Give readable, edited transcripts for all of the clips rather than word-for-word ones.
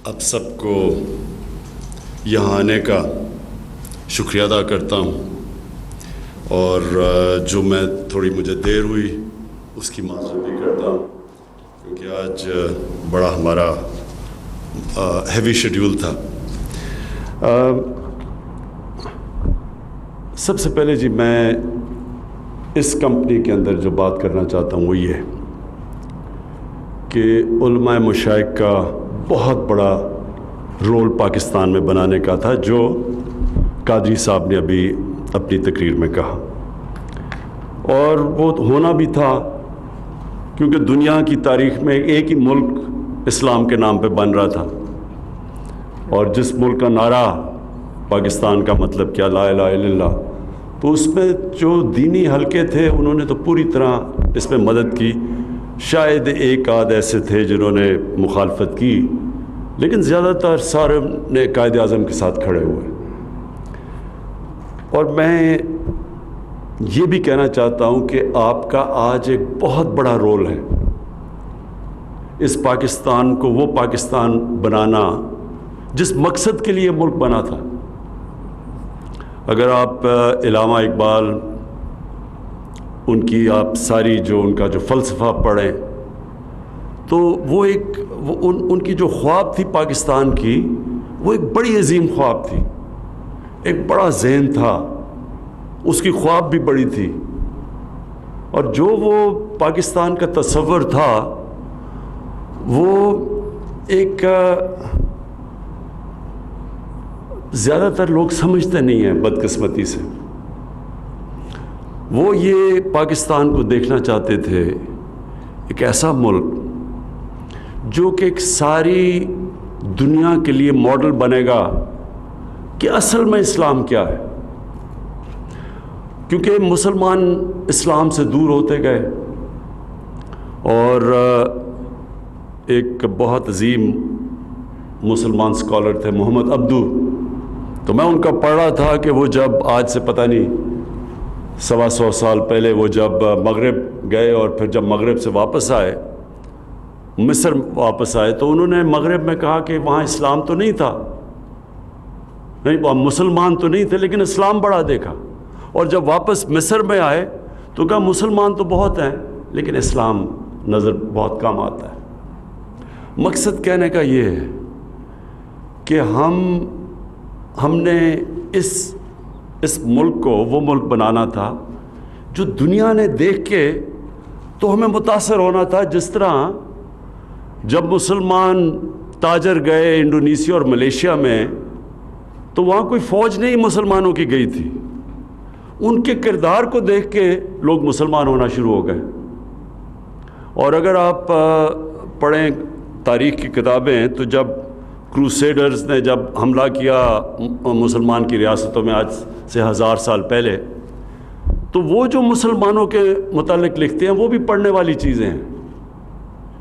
آپ سب کو یہاں آنے کا شکریہ ادا کرتا ہوں، اور جو میں تھوڑی مجھے دیر ہوئی اس کی معذرت بھی کرتا ہوں، کیونکہ آج بڑا ہمارا ہیوی شیڈیول تھا۔ سب سے پہلے جی میں اس کمپنی کے اندر جو بات کرنا چاہتا ہوں وہ یہ کہ علماء مشائخ کا بہت بڑا رول پاکستان میں بنانے کا تھا، جو قادری صاحب نے ابھی اپنی تقریر میں کہا، اور وہ ہونا بھی تھا کیونکہ دنیا کی تاریخ میں ایک ہی ملک اسلام کے نام پہ بن رہا تھا، اور جس ملک کا نعرہ پاکستان کا مطلب کیا، لا الہ الا اللہ، تو اس میں جو دینی حلقے تھے انہوں نے تو پوری طرح اس میں مدد کی۔ شاید ایک آدھ ایسے تھے جنہوں نے مخالفت کی، لیکن زیادہ تر سارے نے قائد اعظم کے ساتھ کھڑے ہوئے۔ اور میں یہ بھی کہنا چاہتا ہوں کہ آپ کا آج ایک بہت بڑا رول ہے اس پاکستان کو وہ پاکستان بنانا جس مقصد کے لیے ملک بنا تھا۔ اگر آپ علامہ اقبال ان کی آپ ساری جو ان کا جو فلسفہ پڑھیں تو وہ ان کی جو خواب تھی پاکستان کی، وہ ایک بڑی عظیم خواب تھی، ایک بڑا ذہن تھا، اس کی خواب بھی بڑی تھی، اور جو وہ پاکستان کا تصور تھا وہ ایک زیادہ تر لوگ سمجھتے نہیں ہیں بدقسمتی سے۔ وہ یہ پاکستان کو دیکھنا چاہتے تھے ایک ایسا ملک جو کہ ایک ساری دنیا کے لیے ماڈل بنے گا کہ اصل میں اسلام کیا ہے، کیونکہ مسلمان اسلام سے دور ہوتے گئے۔ اور ایک بہت عظیم مسلمان اسکالر تھے محمد عبدو، تو میں ان کا پڑھ رہا تھا کہ وہ جب آج سے پتہ نہیں 125 سال پہلے وہ جب مغرب گئے اور پھر جب مغرب سے واپس آئے، مصر واپس آئے، تو انہوں نے مغرب میں کہا کہ وہاں اسلام تو نہیں تھا، نہیں وہاں مسلمان تو نہیں تھے، لیکن اسلام بڑا دیکھا، اور جب واپس مصر میں آئے تو کہا مسلمان تو بہت ہیں لیکن اسلام نظر بہت کم آتا ہے۔ مقصد کہنے کا یہ ہے کہ ہم نے اس ملک کو وہ ملک بنانا تھا جو دنیا نے دیکھ کے تو ہمیں متاثر ہونا تھا۔ جس طرح جب مسلمان تاجر گئے انڈونیشیا اور ملیشیا میں تو وہاں کوئی فوج نہیں مسلمانوں کی گئی تھی، ان کے کردار کو دیکھ کے لوگ مسلمان ہونا شروع ہو گئے۔ اور اگر آپ پڑھیں تاریخ کی کتابیں تو جب کروسیڈرز نے جب حملہ کیا مسلمان کی ریاستوں میں آج سے 1000 سال پہلے، تو وہ جو مسلمانوں کے متعلق لکھتے ہیں وہ بھی پڑھنے والی چیزیں ہیں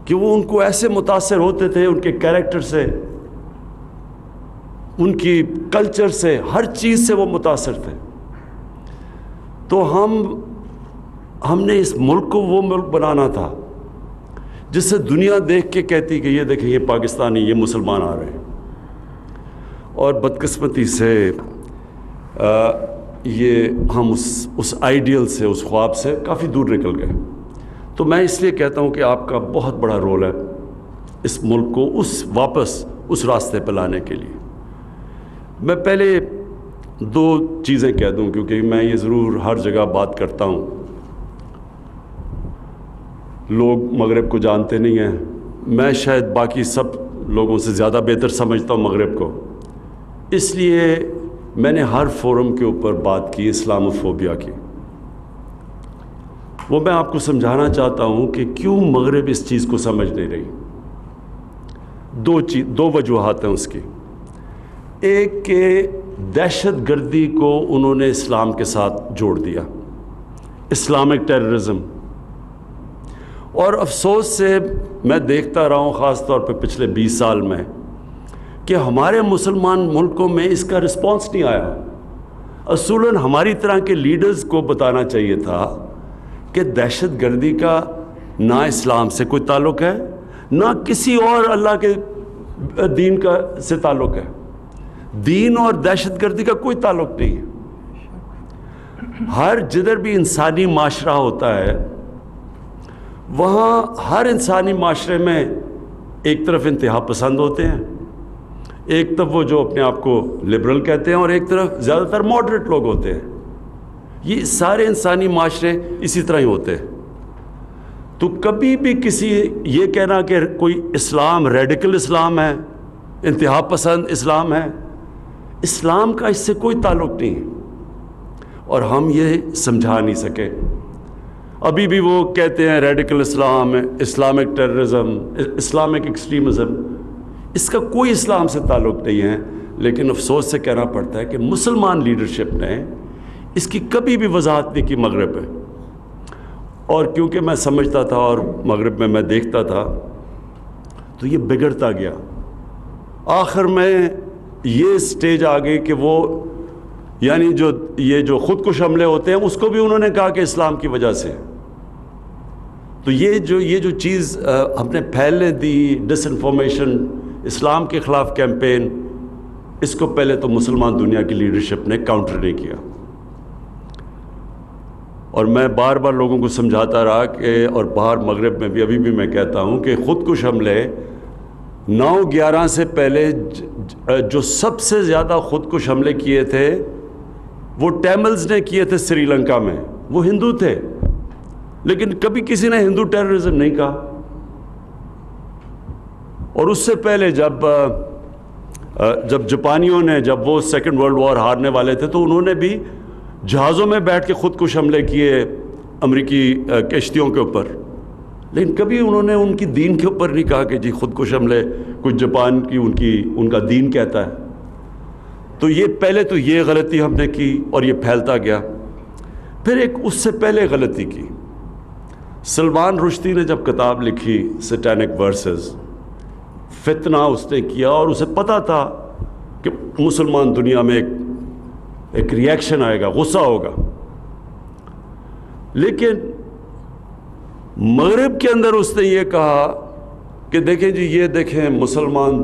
کہ وہ ان کو ایسے متاثر ہوتے تھے، ان کے کیریکٹر سے، ان کی کلچر سے، ہر چیز سے وہ متاثر تھے۔ تو ہم نے اس ملک کو وہ ملک بنانا تھا جس سے دنیا دیکھ کے کہتی کہ یہ دیکھیں یہ پاکستانی، یہ مسلمان آ رہے ہیں۔ اور بدقسمتی سے یہ ہم اس آئیڈیل سے، اس خواب سے کافی دور نکل گئے۔ تو میں اس لیے کہتا ہوں کہ آپ کا بہت بڑا رول ہے اس ملک کو واپس اس راستے پہ لانے کے لیے۔ میں پہلے 2 چیزیں کہہ دوں، کیونکہ میں یہ ضرور ہر جگہ بات کرتا ہوں، لوگ مغرب کو جانتے نہیں ہیں، میں شاید باقی سب لوگوں سے زیادہ بہتر سمجھتا ہوں مغرب کو، اس لیے میں نے ہر فورم کے اوپر بات کی اسلاموفوبیا کی۔ وہ میں آپ کو سمجھانا چاہتا ہوں کہ کیوں مغرب اس چیز کو سمجھ نہیں رہی۔ 2 وجوہات ہیں اس کی۔ ایک کہ دہشت گردی کو انہوں نے اسلام کے ساتھ جوڑ دیا، اسلامک ٹیررزم، اور افسوس سے میں دیکھتا رہا ہوں خاص طور پہ پچھلے 20 سال میں کہ ہمارے مسلمان ملکوں میں اس کا رسپانس نہیں آیا۔ اصولاً ہماری طرح کے لیڈرز کو بتانا چاہیے تھا کہ دہشت گردی کا نہ اسلام سے کوئی تعلق ہے، نہ کسی اور اللہ کے دین کا سے تعلق ہے. دین اور دہشت گردی کا کوئی تعلق نہیں ہے. ہر جدھر بھی انسانی معاشرہ ہوتا ہے وہاں ہر انسانی معاشرے میں ایک طرف انتہا پسند ہوتے ہیں, ایک طرف وہ جو اپنے آپ کو لبرل کہتے ہیں, اور ایک طرف زیادہ تر ماڈریٹ لوگ ہوتے ہیں. یہ سارے انسانی معاشرے اسی طرح ہی ہوتے ہیں. تو کبھی بھی کسی یہ کہنا کہ کوئی اسلام ریڈیکل اسلام ہے, انتہا پسند اسلام ہے, اسلام کا اس سے کوئی تعلق نہیں ہے, اور ہم یہ سمجھا نہیں سکے. ابھی بھی وہ کہتے ہیں ریڈیکل اسلام, اسلامک ٹیررزم, اسلامک ایکسٹریمزم, اس کا کوئی اسلام سے تعلق نہیں ہے. لیکن افسوس سے کہنا پڑتا ہے کہ مسلمان لیڈرشپ نے اس کی کبھی بھی وضاحت نہیں کی مغرب میں. اور کیونکہ میں سمجھتا تھا اور مغرب میں دیکھتا تھا تو یہ بگڑتا گیا. آخر میں یہ سٹیج آ گئی کہ وہ یعنی جو خودکش حملے ہوتے ہیں اس کو بھی انہوں نے کہا کہ اسلام کی وجہ سے. تو یہ جو چیز ہم نے پھیلنے دی, ڈس انفارمیشن, اسلام کے خلاف کیمپین, اس کو پہلے تو مسلمان دنیا کی لیڈرشپ نے کاؤنٹر نہیں کیا. اور میں بار بار لوگوں کو سمجھاتا رہا کہ, اور باہر مغرب میں بھی ابھی بھی میں کہتا ہوں کہ خودکش حملے 9/11 سے پہلے جو سب سے زیادہ خودکش حملے کیے تھے وہ ٹیملز نے کیے تھے سری لنکا میں. وہ ہندو تھے لیکن کبھی کسی نے ہندو ٹیررزم نہیں کہا. اور اس سے پہلے جب جاپانیوں نے, جب وہ سیکنڈ ورلڈ وار ہارنے والے تھے, تو انہوں نے بھی جہازوں میں بیٹھ کے خودکش حملے کیے امریکی کشتیوں کے اوپر. لیکن کبھی انہوں نے ان کی دین کے اوپر نہیں کہا کہ جی خودکش حملے کچھ جاپان کی ان کا دین کہتا ہے. تو یہ پہلے تو یہ غلطی ہم نے کی اور یہ پھیلتا گیا. پھر ایک اس سے پہلے غلطی کی. سلمان رشدی نے جب کتاب لکھی سیٹینک ورسز, فتنہ اس نے کیا, اور اسے پتہ تھا کہ مسلمان دنیا میں ایک ریئیکشن آئے گا, غصہ ہوگا. لیکن مغرب کے اندر اس نے یہ کہا کہ دیکھیں جی, یہ دیکھیں مسلمان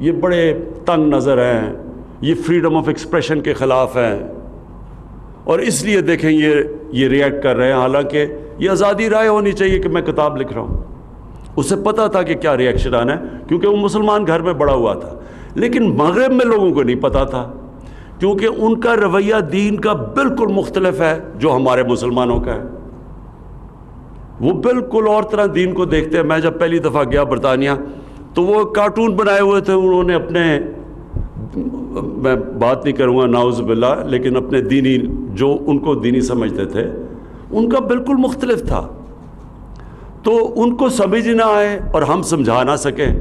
یہ بڑے تنگ نظر ہیں, یہ فریڈم آف ایکسپریشن کے خلاف ہیں, اور اس لیے دیکھیں یہ ریئیکٹ کر رہے ہیں, حالانکہ یہ آزادی رائے ہونی چاہیے کہ میں کتاب لکھ رہا ہوں. اسے پتہ تھا کہ کیا ریئیکشن آنا ہے, کیونکہ وہ مسلمان گھر میں بڑا ہوا تھا. لیکن مغرب میں لوگوں کو نہیں پتہ تھا, کیونکہ ان کا رویہ دین کا بالکل مختلف ہے جو ہمارے مسلمانوں کا ہے. وہ بالکل اور طرح دین کو دیکھتے ہیں. میں جب پہلی دفعہ گیا برطانیہ تو وہ کارٹون بنائے ہوئے تھے انہوں نے اپنے, میں بات نہیں کروں گا نعوذ باللہ, لیکن اپنے دینی جو ان کو دینی سمجھتے تھے ان کا بالکل مختلف تھا. تو ان کو سمجھ نہ آئے اور ہم سمجھا نہ سکیں.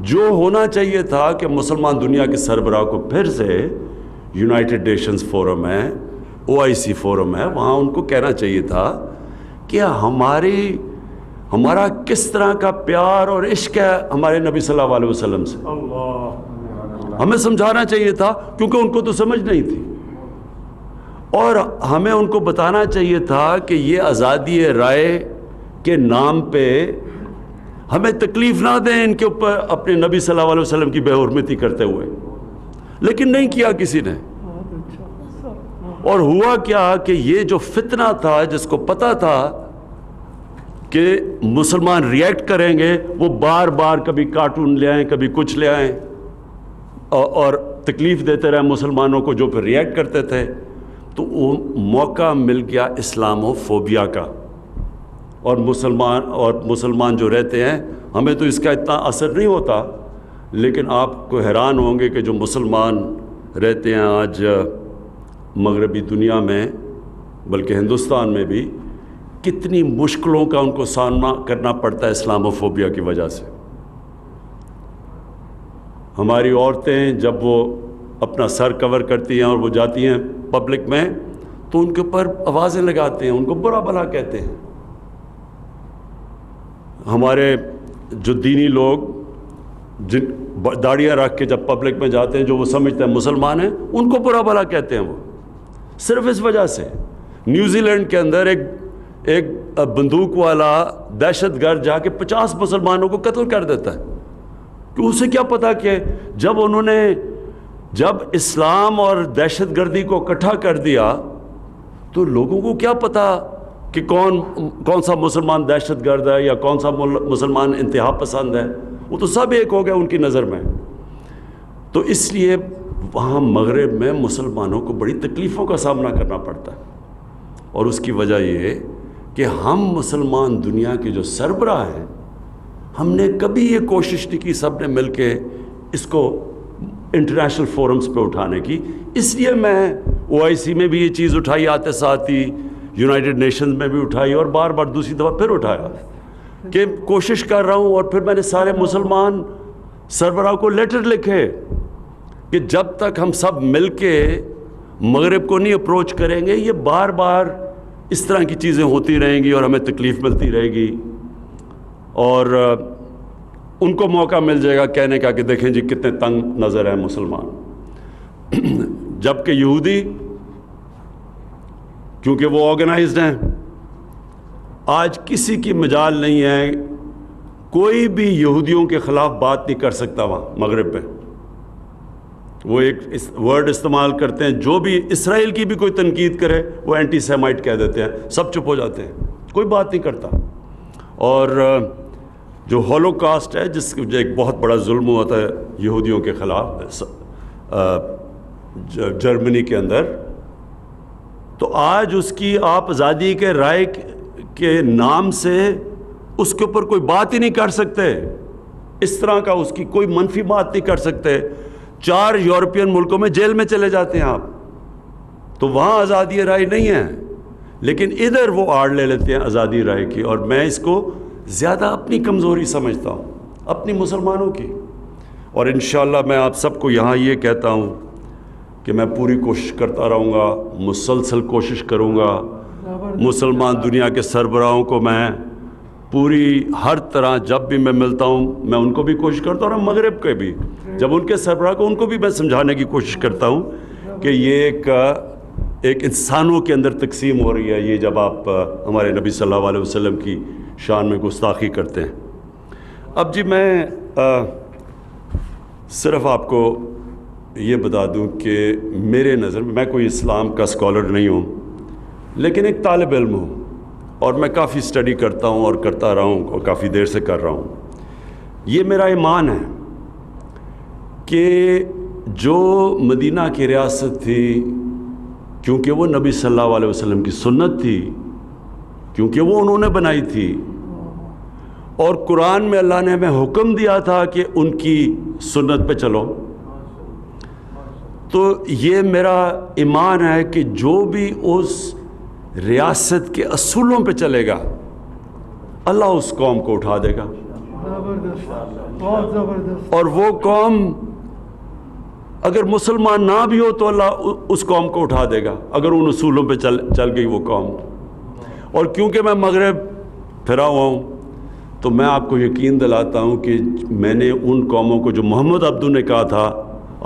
جو ہونا چاہیے تھا کہ مسلمان دنیا کے سربراہ کو پھر سے یونائٹڈ نیشنز فورم ہے, OIC فورم ہے, وہاں ان کو کہنا چاہیے تھا کہ ہمارا کس طرح کا پیار اور عشق ہے ہمارے نبی صلی اللہ علیہ وسلم سے. ہمیں سمجھانا چاہیے تھا, کیونکہ ان کو تو سمجھ نہیں تھی. اور ہمیں ان کو بتانا چاہیے تھا کہ یہ آزادی رائے کے نام پہ ہمیں تکلیف نہ دیں ان کے اوپر اپنے نبی صلی اللہ علیہ وسلم کی بے حرمتی کرتے ہوئے. لیکن نہیں کیا کسی نے. اور ہوا کیا کہ یہ جو فتنہ تھا, جس کو پتہ تھا کہ مسلمان ریئیکٹ کریں گے, وہ بار بار کبھی کارٹون لے آئیں, کبھی کچھ لے آئیں, اور تکلیف دیتے رہے مسلمانوں کو جو پھر ریئیکٹ کرتے تھے. تو وہ موقع مل گیا اسلامو فوبیا کا. اور مسلمان جو رہتے ہیں, ہمیں تو اس کا اتنا اثر نہیں ہوتا, لیکن آپ کو حیران ہوں گے کہ جو مسلمان رہتے ہیں آج مغربی دنیا میں, بلکہ ہندوستان میں بھی, کتنی مشکلوں کا ان کو سامنا کرنا پڑتا ہے اسلامو فوبیا کی وجہ سے. ہماری عورتیں جب وہ اپنا سر کور کرتی ہیں اور وہ جاتی ہیں پبلک میں, تو ان کے اوپر آوازیں لگاتے ہیں, ان کو برا بھلا کہتے ہیں. ہمارے جو دینی لوگ جن داڑیاں رکھ کے جب پبلک میں جاتے ہیں, جو وہ سمجھتے ہیں مسلمان ہیں, ان کو برا بھلا کہتے ہیں. وہ صرف اس وجہ سے. نیوزی لینڈ کے اندر ایک بندوق والا دہشت گرد جا کے 50 مسلمانوں کو قتل کر دیتا ہے. کہ اسے کیا پتا کہ جب اسلام اور دہشت گردی کو اکٹھا کر دیا تو لوگوں کو کیا پتا کہ کون سا مسلمان دہشت گرد ہے یا کون سا مسلمان انتہا پسند ہے. وہ تو سب ایک ہو گئے ان کی نظر میں. تو اس لیے وہاں مغرب میں مسلمانوں کو بڑی تکلیفوں کا سامنا کرنا پڑتا ہے. اور اس کی وجہ یہ کہ ہم مسلمان دنیا کے جو سربراہ ہیں, ہم نے کبھی یہ کوشش نہیں کی سب نے مل کے اس کو انٹرنیشنل فورمز پہ اٹھانے کی. اس لیے میں OIC میں بھی یہ چیز اٹھائی, آتے ساتھ ہی یونائٹڈ نیشنز میں بھی اٹھائی, اور بار بار دوسری دفعہ پھر اٹھایا کہ کوشش کر رہا ہوں. اور پھر میں نے سارے مسلمان سربراہ کو لیٹر لکھے کہ جب تک ہم سب مل کے مغرب کو نہیں اپروچ کریں گے, یہ بار بار اس طرح کی چیزیں ہوتی رہیں گی اور ہمیں تکلیف ملتی رہے گی, اور ان کو موقع مل جائے گا کہنے کا کہ دیکھیں جی کتنے تنگ نظر ہیں مسلمان. جبکہ یہودی کیونکہ وہ آرگنائزڈ ہیں, آج کسی کی مجال نہیں ہے, کوئی بھی یہودیوں کے خلاف بات نہیں کر سکتا وہاں مغرب پہ. وہ ایک ورڈ استعمال کرتے ہیں, جو بھی اسرائیل کی بھی کوئی تنقید کرے وہ اینٹی سیمائٹ کہہ دیتے ہیں, سب چپ ہو جاتے ہیں, کوئی بات نہیں کرتا. اور جو ہولوکاسٹ ہے, جس جو ایک بہت بڑا ظلم ہوا تھا یہودیوں کے خلاف جرمنی کے اندر, تو آج اس کی آپ آزادی کے رائے کے نام سے اس کے اوپر کوئی بات ہی نہیں کر سکتے. اس طرح کا اس کی کوئی منفی بات نہیں کر سکتے. 4 یورپین ملکوں میں جیل میں چلے جاتے ہیں آپ, تو وہاں آزادی رائے نہیں ہے, لیکن ادھر وہ آڑ لے لیتے ہیں آزادی رائے کی. اور میں اس کو زیادہ اپنی کمزوری سمجھتا ہوں, اپنی مسلمانوں کی. اور انشاءاللہ میں آپ سب کو یہاں یہ کہتا ہوں کہ میں پوری کوشش کرتا رہوں گا, مسلسل کوشش کروں گا. مسلمان دنیا کے سربراہوں کو میں پوری ہر طرح جب بھی میں ملتا ہوں میں ان کو بھی کوشش کرتا ہوں, اور مغرب کے بھی جب ان کے سربراہ کو ان کو بھی میں سمجھانے کی کوشش کرتا ہوں کہ یہ ایک انسانوں کے اندر تقسیم ہو رہی ہے یہ, جب آپ ہمارے نبی صلی اللہ علیہ وسلم کی شان میں گستاخی کرتے ہیں. اب جی میں صرف آپ کو یہ بتا دوں کہ میرے نظر میں کوئی اسلام کا اسکالر نہیں ہوں, لیکن ایک طالب علم ہوں, اور میں کافی اسٹڈی کرتا ہوں اور کرتا رہا ہوں, اور کافی دیر سے کر رہا ہوں. یہ میرا ایمان ہے کہ جو مدینہ کی ریاست تھی, کیونکہ وہ نبی صلی اللہ علیہ وسلم کی سنت تھی, کیونکہ وہ انہوں نے بنائی تھی, اور قرآن میں اللہ نے ہمیں حکم دیا تھا کہ ان کی سنت پہ چلو, تو یہ میرا ایمان ہے کہ جو بھی اس ریاست کے اصولوں پہ چلے گا اللہ اس قوم کو اٹھا دے گا. بہت زبردست. اور وہ قوم اگر مسلمان نہ بھی ہو تو اللہ اس قوم کو اٹھا دے گا اگر ان اصولوں پہ چل گئی وہ قوم. اور کیونکہ میں مغرب پھرا ہوا ہوں تو میں آپ کو یقین دلاتا ہوں کہ میں نے ان قوموں کو جو محمد عبدو نے کہا تھا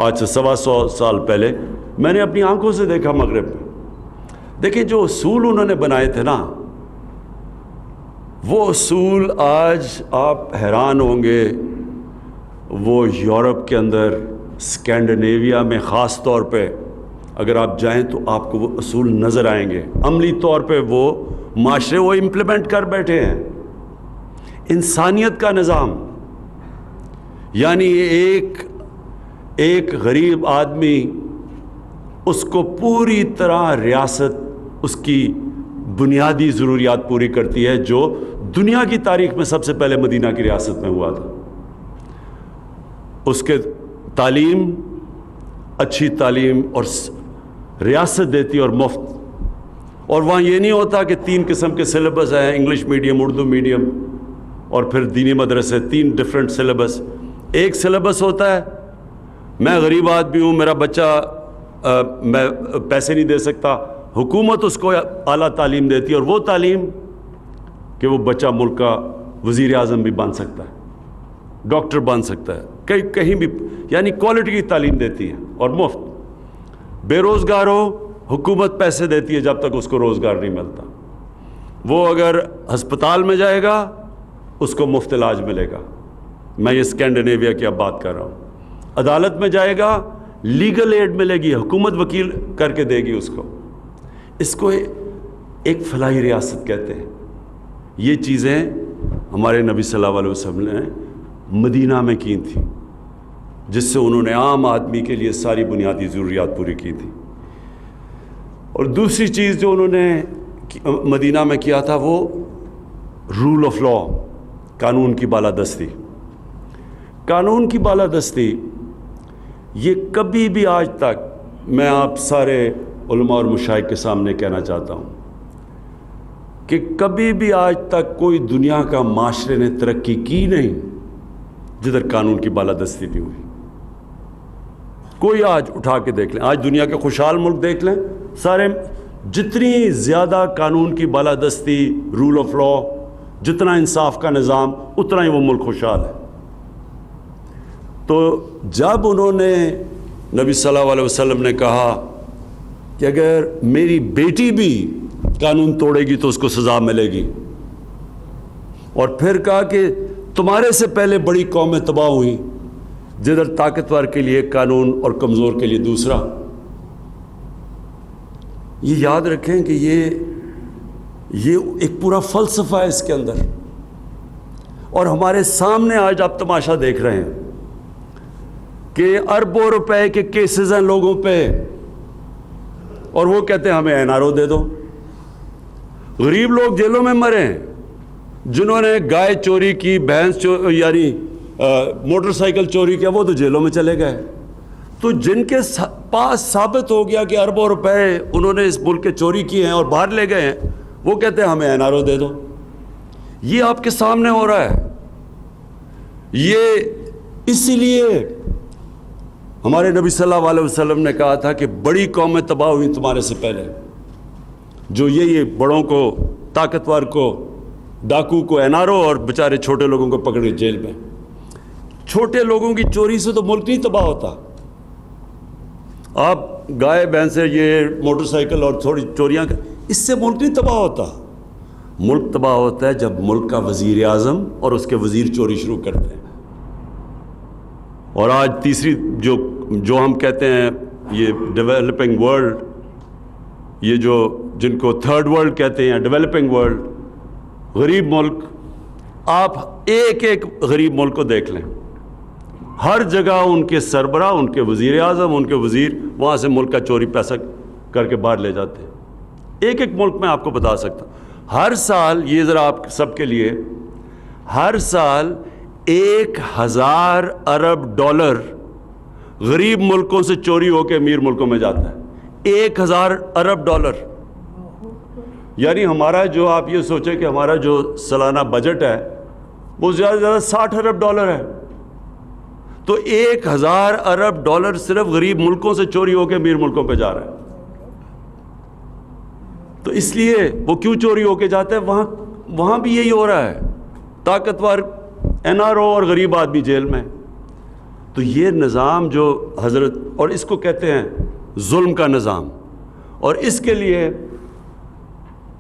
آج سے 125 سال پہلے, میں نے اپنی آنکھوں سے دیکھا مغرب میں. دیکھیں جو اصول انہوں نے بنائے تھے نا, وہ اصول آج آپ حیران ہوں گے. وہ یورپ کے اندر, اسکینڈینیویا میں خاص طور پہ اگر آپ جائیں تو آپ کو وہ اصول نظر آئیں گے. عملی طور پہ وہ معاشرے وہ امپلیمنٹ کر بیٹھے ہیں. انسانیت کا نظام, یعنی ایک غریب آدمی, اس کو پوری طرح ریاست اس کی بنیادی ضروریات پوری کرتی ہے, جو دنیا کی تاریخ میں سب سے پہلے مدینہ کی ریاست میں ہوا تھا. اس کے تعلیم, اچھی تعلیم اور ریاست دیتی اور مفت. اور وہاں یہ نہیں ہوتا کہ 3 قسم کے سلیبس ہیں, انگلش میڈیم, اردو میڈیم اور پھر دینی مدرسے, 3 ڈفرینٹ سلیبس. ایک سلیبس ہوتا ہے, میں غریب آدمی ہوں, میرا بچہ میں پیسے نہیں دے سکتا, حکومت اس کو اعلیٰ تعلیم دیتی ہے, اور وہ تعلیم کہ وہ بچہ ملک کا وزیر اعظم بھی بن سکتا ہے, ڈاکٹر بن سکتا ہے, کہیں بھی, یعنی کوالٹی کی تعلیم دیتی ہے اور مفت. بے روزگار ہو, حکومت پیسے دیتی ہے جب تک اس کو روزگار نہیں ملتا. وہ اگر ہسپتال میں جائے گا اس کو مفت علاج ملے گا, میں یہ اسکینڈینیویا کی اب بات کر رہا ہوں. عدالت میں جائے گا, لیگل ایڈ ملے گی, حکومت وکیل کر کے دے گی اس کو. اس کو ایک فلاحی ریاست کہتے ہیں. یہ چیزیں ہمارے نبی صلی اللہ علیہ وسلم نے مدینہ میں کی تھیں, جس سے انہوں نے عام آدمی کے لیے ساری بنیادی ضروریات پوری کی تھی. اور دوسری چیز جو انہوں نے مدینہ میں کیا تھا وہ رول آف لا, قانون کی بالادستی. قانون کی بالادستی یہ کبھی بھی آج تک, میں آپ سارے علماء اور مشائخ کے سامنے کہنا چاہتا ہوں کہ کبھی بھی آج تک کوئی دنیا کا معاشرے نے ترقی کی نہیں جدھر قانون کی بالادستی بھی ہوئی. کوئی آج اٹھا کے دیکھ لیں, آج دنیا کے خوشحال ملک دیکھ لیں, سارے جتنی زیادہ قانون کی بالادستی, رول آف لا, جتنا انصاف کا نظام, اتنا ہی وہ ملک خوشحال ہے. تو جب انہوں نے نبی صلی اللہ علیہ وسلم نے کہا کہ اگر میری بیٹی بھی قانون توڑے گی تو اس کو سزا ملے گی, اور پھر کہا کہ تمہارے سے پہلے بڑی قومیں تباہ ہوئیں جدھر طاقتور کے لیے قانون اور کمزور کے لیے دوسرا. یہ یاد رکھیں کہ یہ ایک پورا فلسفہ ہے اس کے اندر. اور ہمارے سامنے آج آپ تماشا دیکھ رہے ہیں کہ اربوں روپے کے کیسز ہیں لوگوں پہ, اور وہ کہتے ہیں ہمیں این آر او دے دو. غریب لوگ جیلوں میں مرے ہیں, جنہوں نے گائے چوری کی, بھینس یعنی موٹر سائیکل چوری کیا, وہ تو جیلوں میں چلے گئے. تو جن کے پاس ثابت ہو گیا کہ اربوں روپے انہوں نے اس ملک کے چوری کیے ہیں اور باہر لے گئے ہیں, وہ کہتے ہیں ہمیں این آر او دے دو. یہ آپ کے سامنے ہو رہا ہے. یہ اسی لیے ہمارے نبی صلی اللہ علیہ وسلم نے کہا تھا کہ بڑی قومیں تباہ ہوئی تمہارے سے پہلے, جو یہ بڑوں کو, طاقتور کو, ڈاکو کو این آر او, اور بیچارے چھوٹے لوگوں کو پکڑ کے جیل میں. چھوٹے لوگوں کی چوری سے تو ملک نہیں تباہ ہوتا. آپ گائے بھینسیں, یہ موٹر سائیکل اور تھوڑی چوریاں, اس سے ملک نہیں تباہ ہوتا. ملک تباہ ہوتا ہے جب ملک کا وزیر اعظم اور اس کے وزیر چوری شروع کرتے ہیں. اور آج تیسری جو ہم کہتے ہیں یہ ڈیولپنگ ورلڈ, یہ جن کو تھرڈ ورلڈ کہتے ہیں, ڈیولپنگ ورلڈ, غریب ملک, آپ ایک ایک غریب ملک کو دیکھ لیں, ہر جگہ ان کے سربراہ, ان کے وزیر اعظم, ان کے وزیر وہاں سے ملک کا چوری پیسہ کر کے باہر لے جاتے ہیں. ایک ایک ملک میں آپ کو بتا سکتا ہوں. ہر سال, یہ ذرا آپ سب کے لیے, ہر سال 1000 ارب ڈالر غریب ملکوں سے چوری ہو کے امیر ملکوں میں جاتا ہے. 1000 ارب ڈالر. یعنی ہمارا جو, آپ یہ سوچیں کہ ہمارا جو سالانہ بجٹ ہے وہ زیادہ سے زیادہ 60 ارب ڈالر ہے. تو 1000 ارب ڈالر صرف غریب ملکوں سے چوری ہو کے امیر ملکوں پہ جا رہا ہے. تو اس لیے وہ کیوں چوری ہو کے جاتے ہیں؟ وہاں بھی یہی ہو رہا ہے, طاقتور این آر او اور غریب آدمی جیل میں. تو یہ نظام جو حضرت, اور اس کو کہتے ہیں ظلم کا نظام, اور اس کے لیے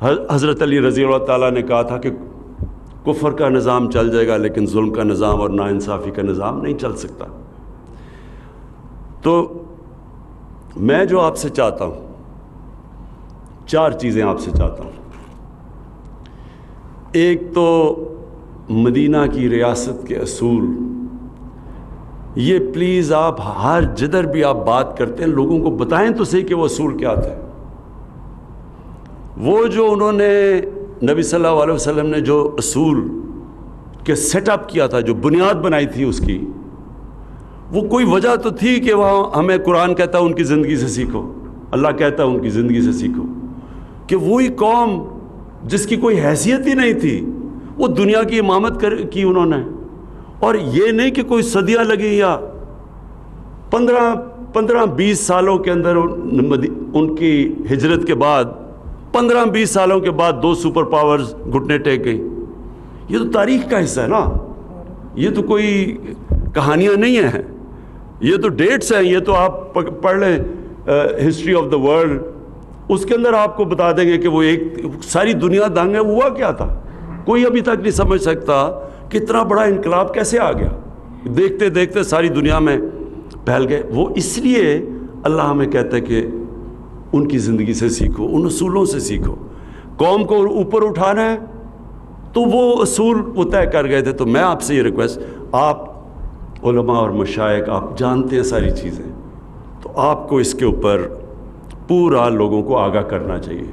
حضرت علی رضی اللہ تعالیٰ نے کہا تھا کہ کفر کا نظام چل جائے گا لیکن ظلم کا نظام اور ناانصافی کا نظام نہیں چل سکتا. تو میں جو آپ سے چاہتا ہوں, 4 چیزیں آپ سے چاہتا ہوں. ایک تو مدینہ کی ریاست کے اصول, یہ پلیز آپ ہر جدھر بھی آپ بات کرتے ہیں لوگوں کو بتائیں تو صحیح کہ وہ اصول کیا تھے. وہ جو انہوں نے نبی صلی اللہ علیہ وسلم نے جو اصول کے سیٹ اپ کیا تھا, جو بنیاد بنائی تھی اس کی, وہ کوئی وجہ تو تھی کہ وہاں ہمیں قرآن کہتا ہے ان کی زندگی سے سیکھو, اللہ کہتا ہے ان کی زندگی سے سیکھو, کہ وہی قوم جس کی کوئی حیثیت ہی نہیں تھی وہ دنیا کی امامت کی انہوں نے. اور یہ نہیں کہ کوئی صدیاں لگی, یا 15-20 سالوں کے اندر ان کی ہجرت کے بعد 15-20 سالوں کے بعد 2 سپر پاورز گھٹنے ٹیک گئیں. یہ تو تاریخ کا حصہ ہے نا, یہ تو کوئی کہانیاں نہیں ہیں, یہ تو ڈیٹس ہیں. یہ تو آپ پڑھ لیں ہسٹری آف دا ورلڈ, اس کے اندر آپ کو بتا دیں گے کہ وہ ایک ساری دنیا دنگ ہے. ہوا کیا تھا کوئی ابھی تک نہیں سمجھ سکتا کہ اتنا بڑا انقلاب کیسے آ گیا. دیکھتے دیکھتے ساری دنیا میں پھیل گئے. وہ اس لیے اللہ ہمیں کہتا ہے کہ ان کی زندگی سے سیکھو, ان اصولوں سے سیکھو. قوم کو اوپر اٹھانا ہے تو وہ اصول وہ طے کر گئے تھے. تو میں آپ سے یہ ریکویسٹ, آپ علماء اور مشائخ آپ جانتے ہیں ساری چیزیں, تو آپ کو اس کے اوپر پورا لوگوں کو آگاہ کرنا چاہیے.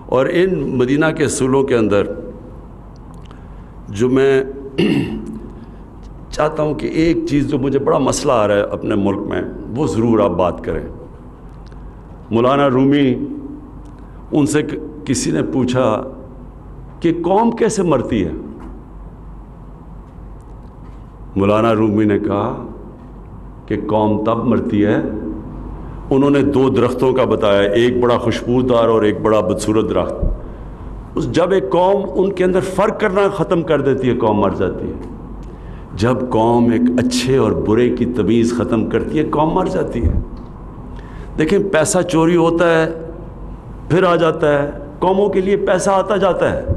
اور ان مدینہ کے اصولوں کے اندر جو میں چاہتا ہوں کہ ایک چیز جو مجھے بڑا مسئلہ آ رہا ہے اپنے ملک میں, وہ ضرور آپ بات کریں. مولانا رومی, ان سے کسی نے پوچھا کہ قوم کیسے مرتی ہے؟ مولانا رومی نے کہا کہ قوم تب مرتی ہے. انہوں نے 2 درختوں کا بتایا, ایک بڑا خوشبودار اور ایک بڑا بدصورت درخت. جب ایک قوم ان کے اندر فرق کرنا ختم کر دیتی ہے, قوم مر جاتی ہے. جب قوم ایک اچھے اور برے کی تمیز ختم کرتی ہے, قوم مر جاتی ہے. دیکھیں, پیسہ چوری ہوتا ہے پھر آ جاتا ہے, قوموں کے لیے پیسہ آتا جاتا ہے,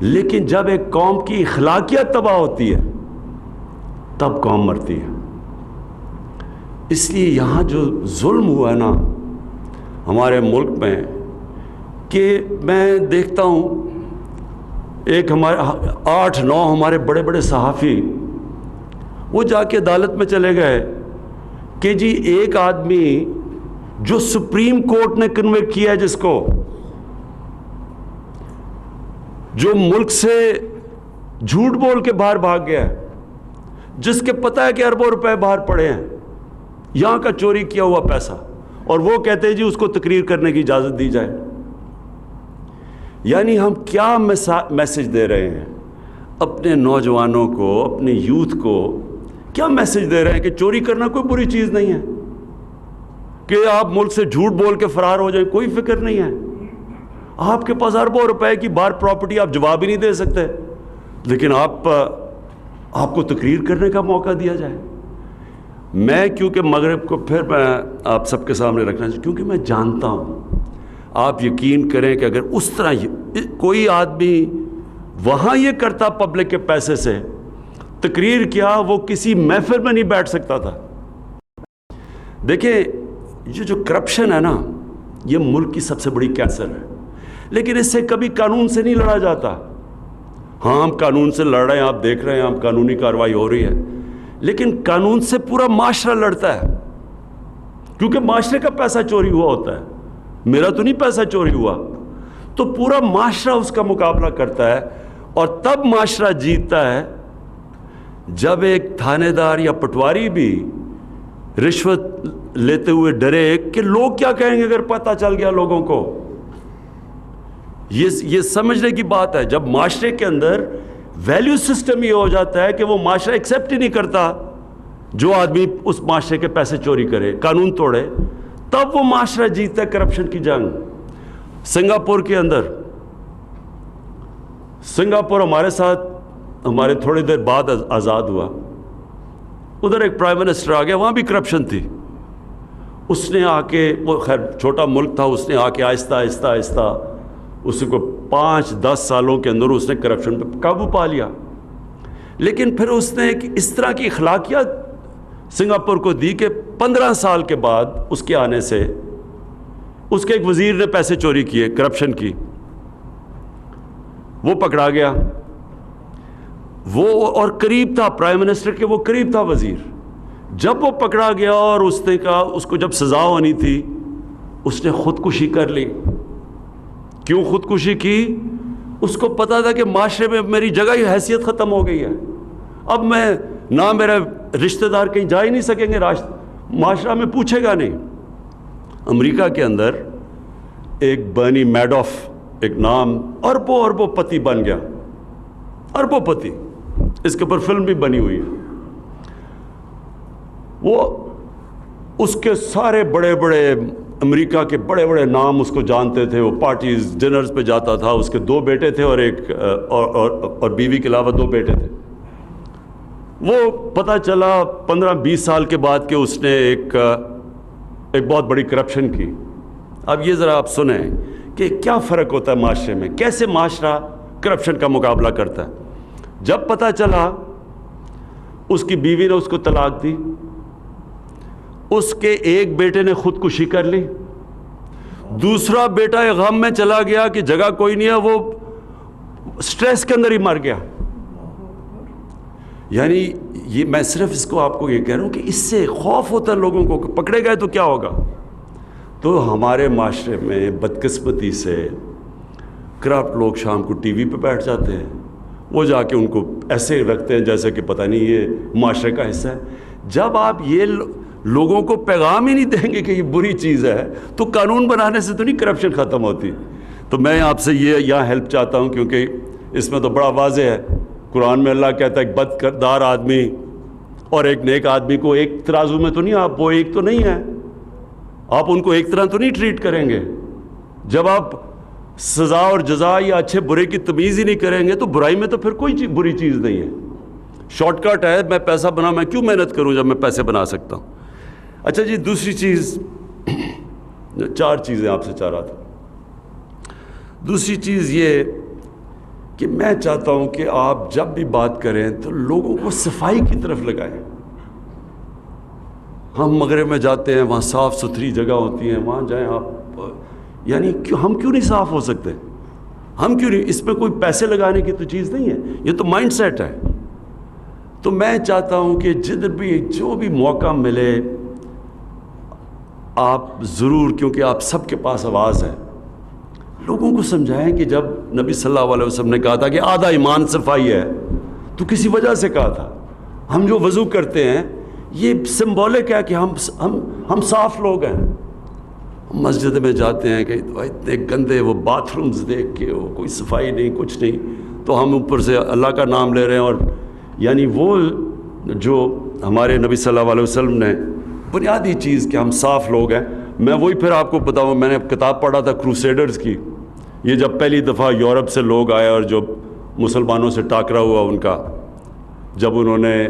لیکن جب ایک قوم کی اخلاقیات تباہ ہوتی ہے تب قوم مرتی ہے. اس لیے یہاں جو ظلم ہوا ہے نا ہمارے ملک میں, کہ میں دیکھتا ہوں ایک ہمارے 8-9 ہمارے بڑے بڑے صحافی وہ جا کے عدالت میں چلے گئے کہ جی ایک آدمی جو سپریم کورٹ نے کنوکٹ کیا ہے, جس کو جو ملک سے جھوٹ بول کے باہر بھاگ گیا ہے, جس کے پتہ ہے کہ اربوں روپے باہر پڑے ہیں, یہاں کا چوری کیا ہوا پیسہ, اور وہ کہتے ہیں جی اس کو تقریر کرنے کی اجازت دی جائے. یعنی ہم کیا میسج دے رہے ہیں اپنے نوجوانوں کو, اپنے یوتھ کو کیا میسج دے رہے ہیں کہ چوری کرنا کوئی بری چیز نہیں ہے, کہ آپ ملک سے جھوٹ بول کے فرار ہو جائیں, کوئی فکر نہیں ہے. آپ کے پاس اربوں روپے کی باہر پراپرٹی, آپ جواب ہی نہیں دے سکتے, لیکن آپ کو تقریر کرنے کا موقع دیا جائے. میں کیونکہ مغرب کو پھر میں آپ سب کے سامنے رکھنا چاہوں, کیونکہ میں جانتا ہوں, آپ یقین کریں کہ اگر اس طرح کوئی آدمی وہاں یہ کرتا پبلک کے پیسے سے تقریر کیا, وہ کسی محفل میں نہیں بیٹھ سکتا تھا. دیکھیں, یہ جو کرپشن ہے نا, یہ ملک کی سب سے بڑی کینسر ہے, لیکن اس سے کبھی قانون سے نہیں لڑا جاتا. ہاں ہم قانون سے لڑ رہے ہیں, آپ دیکھ رہے ہیں, ہم قانونی کارروائی ہو رہی ہے, لیکن قانون سے پورا معاشرہ لڑتا ہے, کیونکہ معاشرے کا پیسہ چوری ہوا ہوتا ہے. میرا تو نہیں پیسہ چوری ہوا, تو پورا معاشرہ اس کا مقابلہ کرتا ہے. اور تب معاشرہ جیتتا ہے جب ایک تھانے دار یا پٹواری بھی رشوت لیتے ہوئے ڈرے کہ لوگ کیا کہیں گے اگر پتہ چل گیا لوگوں کو. یہ سمجھنے کی بات ہے. جب معاشرے کے اندر ویلیو سسٹم یہ ہو جاتا ہے کہ وہ معاشرہ ایکسیپٹ ہی نہیں کرتا جو آدمی اس معاشرے کے پیسے چوری کرے, قانون توڑے, تب وہ معاشرہ جیتتا ہے کرپشن کی جنگ. سنگاپور کے اندر, سنگاپور ہمارے ساتھ ہمارے تھوڑی دیر بعد آزاد ہوا, ادھر ایک پرائم منسٹر آ گیا, وہاں بھی کرپشن تھی. اس نے آ کے, وہ خیر چھوٹا ملک تھا, اس نے آ کے آہستہ آہستہ آہستہ اس کو 5-10 سالوں کے اندر اس نے کرپشن پہ قابو پا لیا. لیکن پھر اس نے ایک اس طرح کی اخلاقیات سنگاپور کو دی کہ 15 سال کے بعد اس کے آنے سے اس کے ایک وزیر نے پیسے چوری کیے کرپشن کی, وہ پکڑا گیا. وہ اور قریب تھا پرائم منسٹر کے, وہ قریب تھا وزیر. جب وہ پکڑا گیا اور اس نے کہا, اس کو جب سزا ہونی تھی, اس نے خودکشی کر لی. کیوں خودکشی کی؟ اس کو پتا تھا کہ معاشرے میں میری جگہ ہی حیثیت ختم ہو گئی ہے, اب میں نہ میرے رشتہ دار کہیں جا ہی نہیں سکیں گے, معاشرہ میں پوچھے گا نہیں. امریکہ کے اندر ایک برنی میڈوف, ایک نام, اربوں پتی بن گیا, اربوں پتی. اس کے اوپر فلم بھی بنی ہوئی ہے. وہ اس کے سارے بڑے بڑے امریکہ کے بڑے بڑے نام اس کو جانتے تھے, وہ پارٹیز ڈنرز پہ جاتا تھا. اس کے 2 بیٹے تھے اور ایک اور بیوی کے علاوہ 2 بیٹے تھے. وہ پتہ چلا 15-20 سال کے بعد کہ اس نے ایک بہت بڑی کرپشن کی. اب یہ ذرا آپ سنیں کہ کیا فرق ہوتا ہے معاشرے میں, کیسے معاشرہ کرپشن کا مقابلہ کرتا ہے. جب پتہ چلا اس کی بیوی نے اس کو طلاق دی، اس کے ایک بیٹے نے خودکشی کر لی، دوسرا بیٹا ایک غم میں چلا گیا کہ جگہ کوئی نہیں ہے، وہ سٹریس کے اندر ہی مر گیا۔ یعنی یہ میں صرف اس کو آپ کو یہ کہہ رہا ہوں کہ اس سے خوف ہوتا ہے لوگوں کو کہ پکڑے گئے تو کیا ہوگا۔ تو ہمارے معاشرے میں بدقسمتی سے کرپٹ لوگ شام کو ٹی وی پہ بیٹھ جاتے ہیں، وہ جا کے ان کو ایسے رکھتے ہیں جیسے کہ پتہ نہیں یہ معاشرے کا حصہ ہے۔ جب آپ یہ لوگوں کو پیغام ہی نہیں دیں گے کہ یہ بری چیز ہے تو قانون بنانے سے تو نہیں کرپشن ختم ہوتی۔ تو میں آپ سے یہ یہاں ہیلپ چاہتا ہوں، کیونکہ اس میں تو بڑا واضح ہے، قرآن میں اللہ کہتا ہے ایک بد کردار آدمی اور ایک نیک آدمی کو ایک ترازو میں تو نہیں، آپ وہ ایک تو نہیں ہے، آپ ان کو ایک طرح تو نہیں ٹریٹ کریں گے۔ جب آپ سزا اور جزا یا اچھے برے کی تمیز ہی نہیں کریں گے تو برائی میں تو پھر کوئی بری چیز نہیں ہے۔ شارٹ کٹ ہے، میں پیسہ بنا، میں کیوں محنت کروں جب میں پیسے بنا سکتا ہوں۔ اچھا جی، دوسری چیز، 4 چیزیں آپ سے چاہ رہا تھا۔ دوسری چیز یہ کہ میں چاہتا ہوں کہ آپ جب بھی بات کریں تو لوگوں کو صفائی کی طرف لگائیں۔ ہم مغرب میں جاتے ہیں، وہاں صاف ستھری جگہ ہوتی ہیں، وہاں جائیں آپ، یعنی ہم کیوں نہیں صاف ہو سکتے؟ ہم کیوں نہیں؟ اس میں کوئی پیسے لگانے کی تو چیز نہیں ہے، یہ تو مائنڈ سیٹ ہے۔ تو میں چاہتا ہوں کہ جدھر بھی جو بھی موقع ملے آپ ضرور، کیونکہ آپ سب کے پاس آواز ہے، لوگوں کو سمجھائیں کہ جب نبی صلی اللہ علیہ وسلم نے کہا تھا کہ آدھا ایمان صفائی ہے تو کسی وجہ سے کہا تھا۔ ہم جو وضو کرتے ہیں یہ سمبولک ہے کہ ہم صاف لوگ ہیں۔ مسجد میں جاتے ہیں کہ اتنے گندے وہ باتھ رومز دیکھ کے وہ کوئی صفائی نہیں، کچھ نہیں، تو ہم اوپر سے اللہ کا نام لے رہے ہیں۔ اور یعنی وہ جو ہمارے نبی صلی اللہ علیہ وسلم نے بنیادی چیز کہ ہم صاف لوگ ہیں، میں وہی پھر آپ کو بتاؤں، میں نے کتاب پڑھا تھا کروسیڈرز کی، یہ جب پہلی دفعہ یورپ سے لوگ آئے اور جو مسلمانوں سے ٹاکرا ہوا ان کا، جب انہوں نے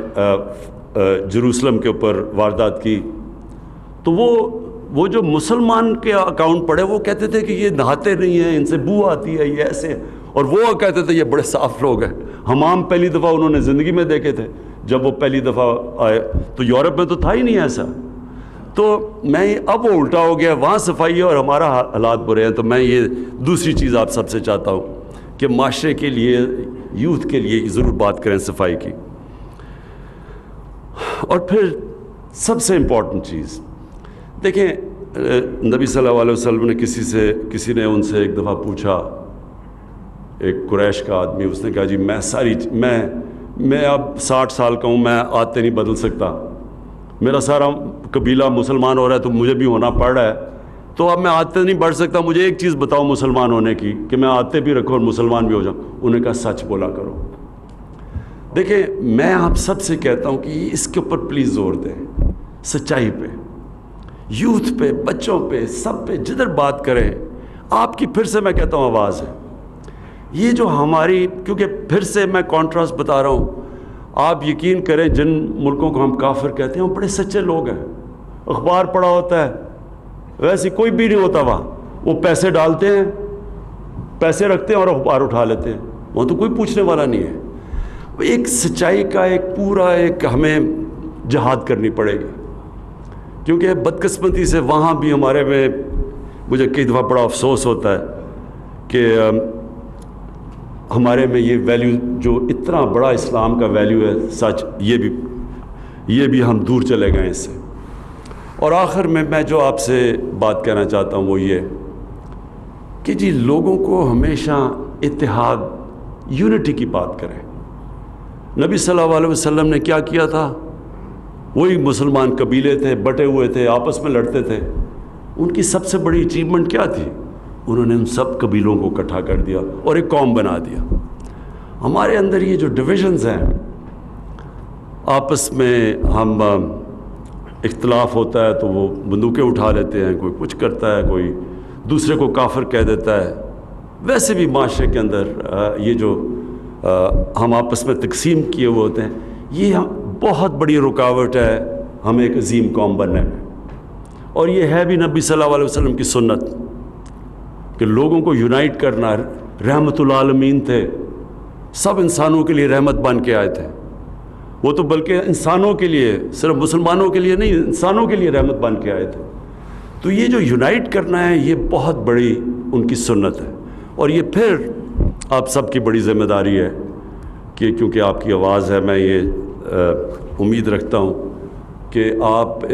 جروسلم کے اوپر واردات کی، تو وہ جو مسلمان کے اکاؤنٹ پڑھے وہ کہتے تھے کہ یہ نہاتے نہیں ہیں، ان سے بو آتی ہے، یہ ایسے، اور وہ کہتے تھے یہ بڑے صاف لوگ ہیں۔ حمام پہلی دفعہ انہوں نے زندگی میں دیکھے تھے جب وہ پہلی دفعہ آئے، تو یورپ میں تو تھا ہی نہیں ایسا۔ تو میں اب وہ الٹا ہو گیا، وہاں صفائی ہے اور ہمارا حالات برے ہیں۔ تو میں یہ دوسری چیز آپ سب سے چاہتا ہوں کہ معاشرے کے لیے، یوتھ کے لیے ضرور بات کریں صفائی کی۔ اور پھر سب سے امپورٹنٹ چیز دیکھیں، نبی صلی اللہ علیہ وسلم نے کسی نے ان سے ایک دفعہ پوچھا، ایک قریش کا آدمی، اس نے کہا جی میں اب 60 سال کا ہوں، میں عادتیں نہیں بدل سکتا، میرا سارا قبیلہ مسلمان ہو رہا ہے تو مجھے بھی ہونا پڑ رہا ہے، تو اب میں عادتیں نہیں بڑھ سکتا، مجھے ایک چیز بتاؤ مسلمان ہونے کی کہ میں عادتیں بھی رکھوں اور مسلمان بھی ہو جاؤں۔ انہوں نے کہا سچ بولا کرو۔ دیکھیں، میں آپ سب سے کہتا ہوں کہ اس کے اوپر پلیز زور دیں، سچائی پہ، یوتھ پہ، بچوں پہ، سب پہ، جدھر بات کریں آپ کی پھر سے میں کہتا ہوں آواز ہے۔ یہ جو ہماری، کیونکہ پھر سے میں کانٹراسٹ بتا رہا ہوں، آپ یقین کریں جن ملکوں کو ہم کافر کہتے ہیں وہ بڑے سچے لوگ ہیں، اخبار پڑھا ہوتا ہے، ویسے کوئی بھی نہیں ہوتا وہاں، وہ پیسے ڈالتے ہیں، پیسے رکھتے ہیں اور اخبار اٹھا لیتے ہیں، وہاں تو کوئی پوچھنے والا نہیں ہے۔ ایک سچائی کا ایک پورا ایک ہمیں جہاد کرنی پڑے گی، کیونکہ بدقسمتی سے وہاں بھی ہمارے میں مجھے کئی دفعہ بڑا افسوس ہوتا ہے کہ ہمارے میں یہ ویلیو جو اتنا بڑا اسلام کا ویلیو ہے، سچ، یہ بھی ہم دور چلے گئے اس سے۔ اور آخر میں جو آپ سے بات کہنا چاہتا ہوں وہ یہ کہ جی لوگوں کو ہمیشہ اتحاد، یونٹی کی بات کریں۔ نبی صلی اللہ علیہ وسلم نے کیا کیا تھا؟ وہی مسلمان قبیلے تھے، بٹے ہوئے تھے، آپس میں لڑتے تھے، ان کی سب سے بڑی اچیومنٹ کیا تھی؟ انہوں نے ان سب قبیلوں کو اکٹھا کر دیا اور ایک قوم بنا دیا۔ ہمارے اندر یہ جو ڈویژنز ہیں، آپس میں ہم اختلاف ہوتا ہے تو وہ بندوقیں اٹھا لیتے ہیں، کوئی کچھ کرتا ہے، کوئی دوسرے کو کافر کہہ دیتا ہے۔ ویسے بھی معاشرے کے اندر یہ جو ہم آپس میں تقسیم کیے ہوئے ہوتے ہیں، یہ بہت بڑی رکاوٹ ہے ہمیں ایک عظیم قوم بننے میں۔ اور یہ ہے بھی نبی صلی اللہ علیہ وسلم کی سنت کہ لوگوں کو یونائٹ کرنا۔ رحمت العالمین تھے، سب انسانوں کے لیے رحمت بن کے آئے تھے، وہ تو بلکہ انسانوں کے لیے، صرف مسلمانوں کے لیے نہیں، انسانوں کے لیے رحمت بن کے آئے تھے. تو یہ جو یونائٹ کرنا ہے یہ بہت بڑی ان کی سنت ہے. اور یہ پھر آپ سب کی بڑی ذمہ داری ہے کہ کیونکہ آپ کی آواز ہے، میں یہ امید رکھتا ہوں کہ آپ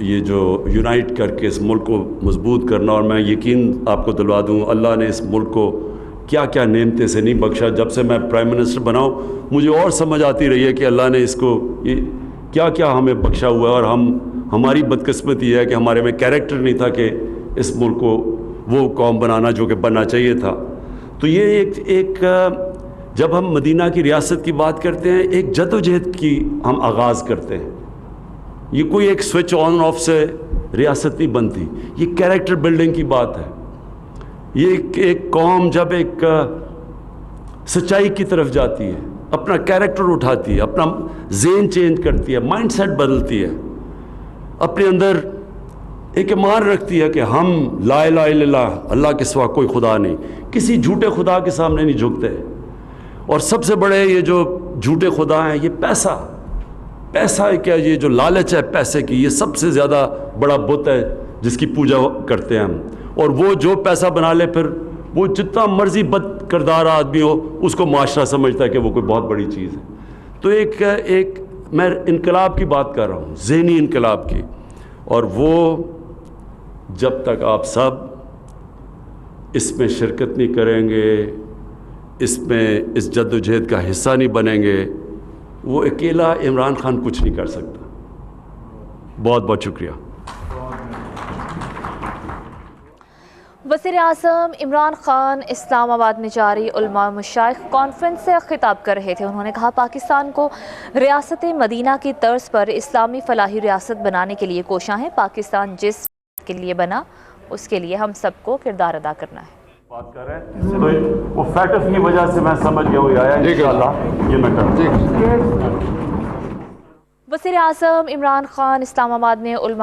یہ جو یونائٹ کر کے اس ملک کو مضبوط کرنا. اور میں یقین آپ کو دلوا دوں، اللہ نے اس ملک کو کیا کیا نعمتیں سے نہیں بخشا. جب سے میں پرائم منسٹر بنا ہوں مجھے اور سمجھ آتی رہی ہے کہ اللہ نے اس کو یہ کیا کیا ہمیں بخشا ہوا ہے. اور ہماری بدقسمتی یہ ہے کہ ہمارے میں کیریکٹر نہیں تھا کہ اس ملک کو وہ قوم بنانا جو کہ بننا چاہیے تھا. تو یہ ایک جب ہم مدینہ کی ریاست کی بات کرتے ہیں، ایک جد و جہد کی ہم آغاز کرتے ہیں. یہ کوئی ایک سوئچ آن آف سے ریاست نہیں بنتی، یہ کیریکٹر بلڈنگ کی بات ہے. یہ ایک قوم جب ایک سچائی کی طرف جاتی ہے، اپنا کیریکٹر اٹھاتی ہے، اپنا ذہن چینج کرتی ہے، مائنڈ سیٹ بدلتی ہے، اپنے اندر ایک ایمان رکھتی ہے کہ ہم لا الہ الا اللہ، اللہ کے سوا کوئی خدا نہیں، کسی جھوٹے خدا کے سامنے نہیں جھکتے. اور سب سے بڑے یہ جو جھوٹے خدا ہیں یہ پیسہ ہے. کیا یہ جو لالچ ہے پیسے کی، یہ سب سے زیادہ بڑا بت ہے جس کی پوجا کرتے ہیں ہم. اور وہ جو پیسہ بنا لے پھر وہ جتنا مرضی بد کردار آدمی ہو اس کو معاشرہ سمجھتا ہے کہ وہ کوئی بہت بڑی چیز ہے. تو ایک میں انقلاب کی بات کر رہا ہوں، ذہنی انقلاب کی. اور وہ جب تک آپ سب اس میں شرکت نہیں کریں گے، اس جد و جہد کا حصہ نہیں بنیں گے، وہ اکیلا عمران خان کچھ نہیں کر سکتا. بہت بہت شکریہ. وزیر اعظم عمران خان اسلام آباد میں جاری علماء مشائخ کانفرنس سے خطاب کر رہے تھے. انہوں نے کہا پاکستان کو ریاست مدینہ کی طرز پر اسلامی فلاحی ریاست بنانے کے لیے کوشاں ہیں. پاکستان جس کے لیے بنا اس کے لیے ہم سب کو کردار ادا کرنا ہے. بات کر رہے ہیں تو وہ فیکٹس کی وجہ سے میں سمجھ گیا وہ آیا انشاءاللہ یہ میں کروں. وزیر اعظم عمران خان اسلام آباد میں علماء